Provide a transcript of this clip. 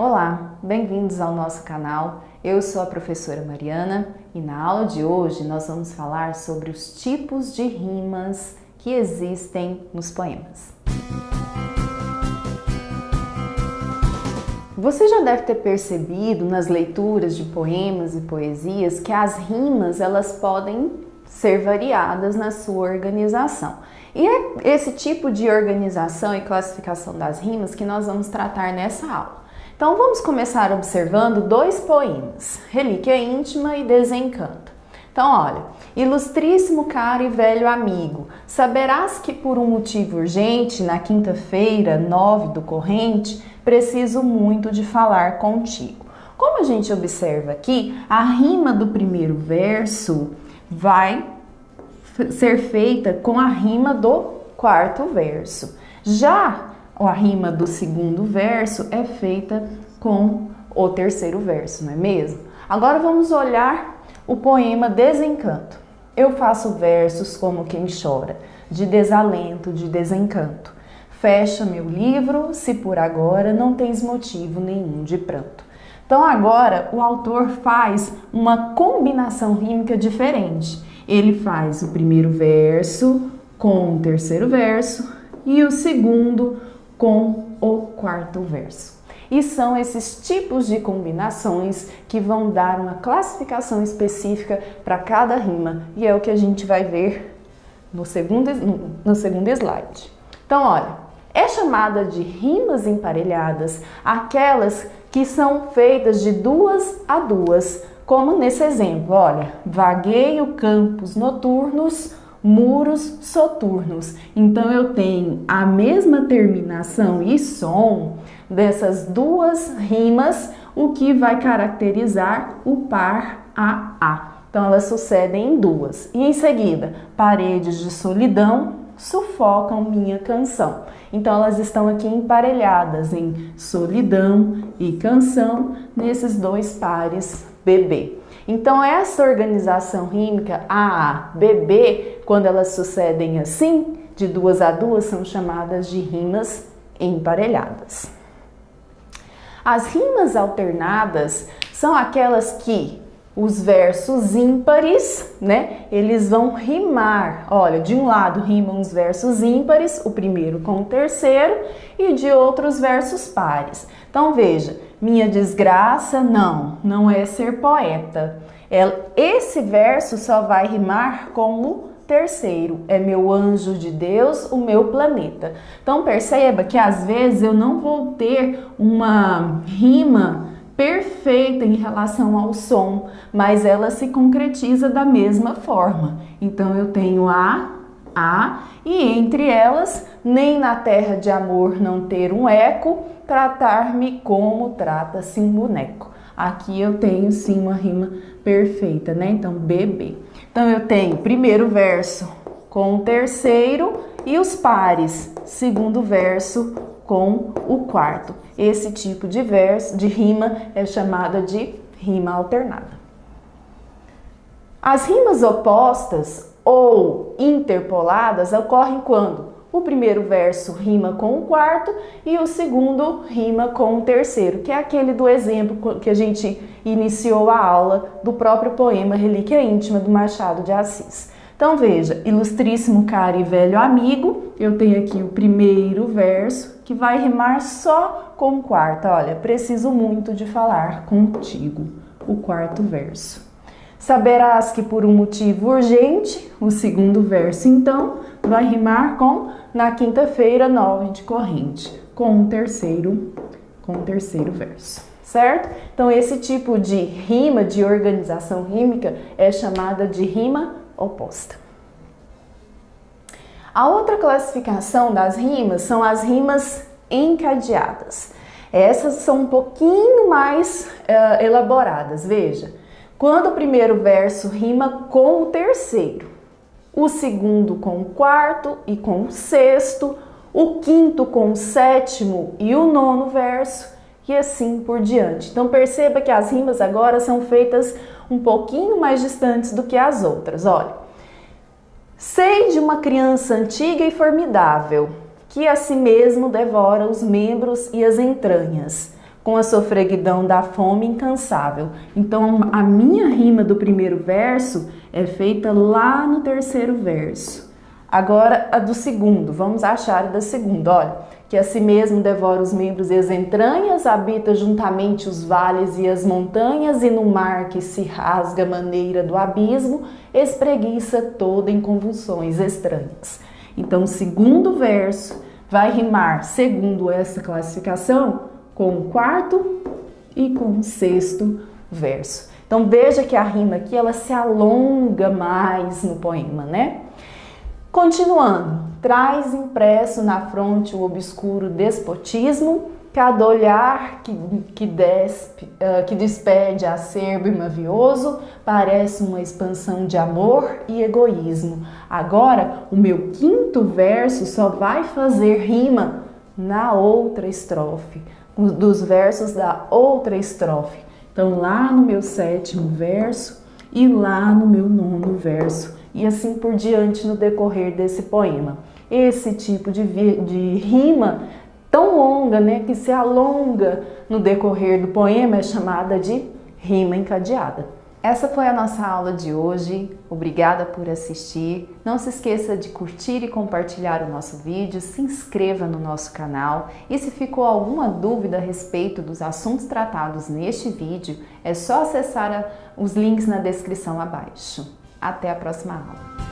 Olá, bem-vindos ao nosso canal. Eu sou a professora Mariana e na aula de hoje nós vamos falar sobre os tipos de rimas que existem nos poemas. Você já deve ter percebido nas leituras de poemas e poesias que as rimas elas podem ser variadas na sua organização. E é esse tipo de organização e classificação das rimas que nós vamos tratar nessa aula. Então vamos começar observando dois poemas, Relíquia Íntima e Desencanto. Então olha, ilustríssimo caro e velho amigo, saberás que por um motivo urgente, na quinta-feira, 9 do corrente, preciso muito de falar contigo. Como a gente observa aqui, a rima do primeiro verso vai ser feita com a rima do quarto verso. Já a rima do segundo verso é feita com o terceiro verso, não é mesmo? Agora vamos olhar o poema Desencanto. Eu faço versos como quem chora, de desalento, de desencanto. Fecha meu livro, se por agora não tens motivo nenhum de pranto. Então agora o autor faz uma combinação rímica diferente. Ele faz o primeiro verso com o terceiro verso e o segundo com o quarto verso. E são esses tipos de combinações que vão dar uma classificação específica para cada rima e é o que a gente vai ver no segundo slide. Então, olha, é chamada de rimas emparelhadas aquelas que são feitas de duas a duas, como nesse exemplo, olha, vagueio campos noturnos, muros soturnos. Então eu tenho a mesma terminação e som dessas duas rimas, o que vai caracterizar o par a. Então elas sucedem em duas. E em seguida, paredes de solidão sufocam minha canção. Então elas estão aqui emparelhadas em solidão e canção nesses dois pares BB. Então essa organização rímica AA, BB, quando elas sucedem assim, de duas a duas, são chamadas de rimas emparelhadas. As rimas alternadas são aquelas que os versos ímpares, né, eles vão rimar. Olha, de um lado rimam os versos ímpares, o primeiro com o terceiro, e de outros versos pares. Então veja, minha desgraça não é ser poeta. Esse verso só vai rimar com o terceiro, é meu anjo de Deus, o meu planeta. Então perceba que às vezes eu não vou ter uma rima perfeita em relação ao som, mas ela se concretiza da mesma forma. Então eu tenho a, e entre elas, nem na terra de amor não ter um eco, tratar-me como trata-se um boneco. Aqui eu tenho sim uma rima perfeita, né? Então, BB. Então eu tenho primeiro verso com o terceiro e os pares, segundo verso com o quarto. Esse tipo de verso, de rima, é chamada de rima alternada. As rimas opostas ou interpoladas ocorrem quando o primeiro verso rima com o quarto e o segundo rima com o terceiro, que é aquele do exemplo que a gente iniciou a aula do próprio poema Relíquia Íntima do Machado de Assis. Então veja, ilustríssimo caro e velho amigo, eu tenho aqui o primeiro verso que vai rimar só com o quarto. Olha, preciso muito de falar contigo, o quarto verso. Saberás que por um motivo urgente, o segundo verso então vai rimar com na quinta-feira, 9 de corrente, com o terceiro verso, certo? Então esse tipo de rima, de organização rímica, é chamada de rima oposta. A outra classificação das rimas são as rimas encadeadas. Essas são um pouquinho mais elaboradas. Veja, quando o primeiro verso rima com o terceiro, o segundo com o quarto e com o sexto, o quinto com o sétimo e o nono verso, e assim por diante. Então perceba que as rimas agora são feitas um pouquinho mais distantes do que as outras. Olha, sei de uma criança antiga e formidável, que a si mesmo devora os membros e as entranhas. com a sofreguidão da fome incansável. Então, a minha rima do primeiro verso é feita lá no terceiro verso. Agora, a do segundo, vamos achar a da segunda, olha. Que a si mesmo devora os membros e as entranhas, habita juntamente os vales e as montanhas, e no mar que se rasga a maneira do abismo, espreguiça toda em convulsões estranhas. Então, o segundo verso vai rimar, segundo essa classificação, com o quarto e com o sexto verso. Então veja que a rima aqui ela se alonga mais no poema, né? Continuando, traz impresso na fronte o obscuro despotismo, cada olhar que despede acerbo e mavioso, parece uma expansão de amor e egoísmo. Agora, o meu quinto verso só vai fazer rima na outra estrofe, dos versos da outra estrofe. Então, lá no meu sétimo verso e lá no meu nono verso, e assim por diante no decorrer desse poema. Esse tipo de rima tão longa, né, que se alonga no decorrer do poema é chamada de rima encadeada. Essa foi a nossa aula de hoje. Obrigada por assistir. Não se esqueça de curtir e compartilhar o nosso vídeo, se inscreva no nosso canal e se ficou alguma dúvida a respeito dos assuntos tratados neste vídeo, é só acessar os links na descrição abaixo. Até a próxima aula.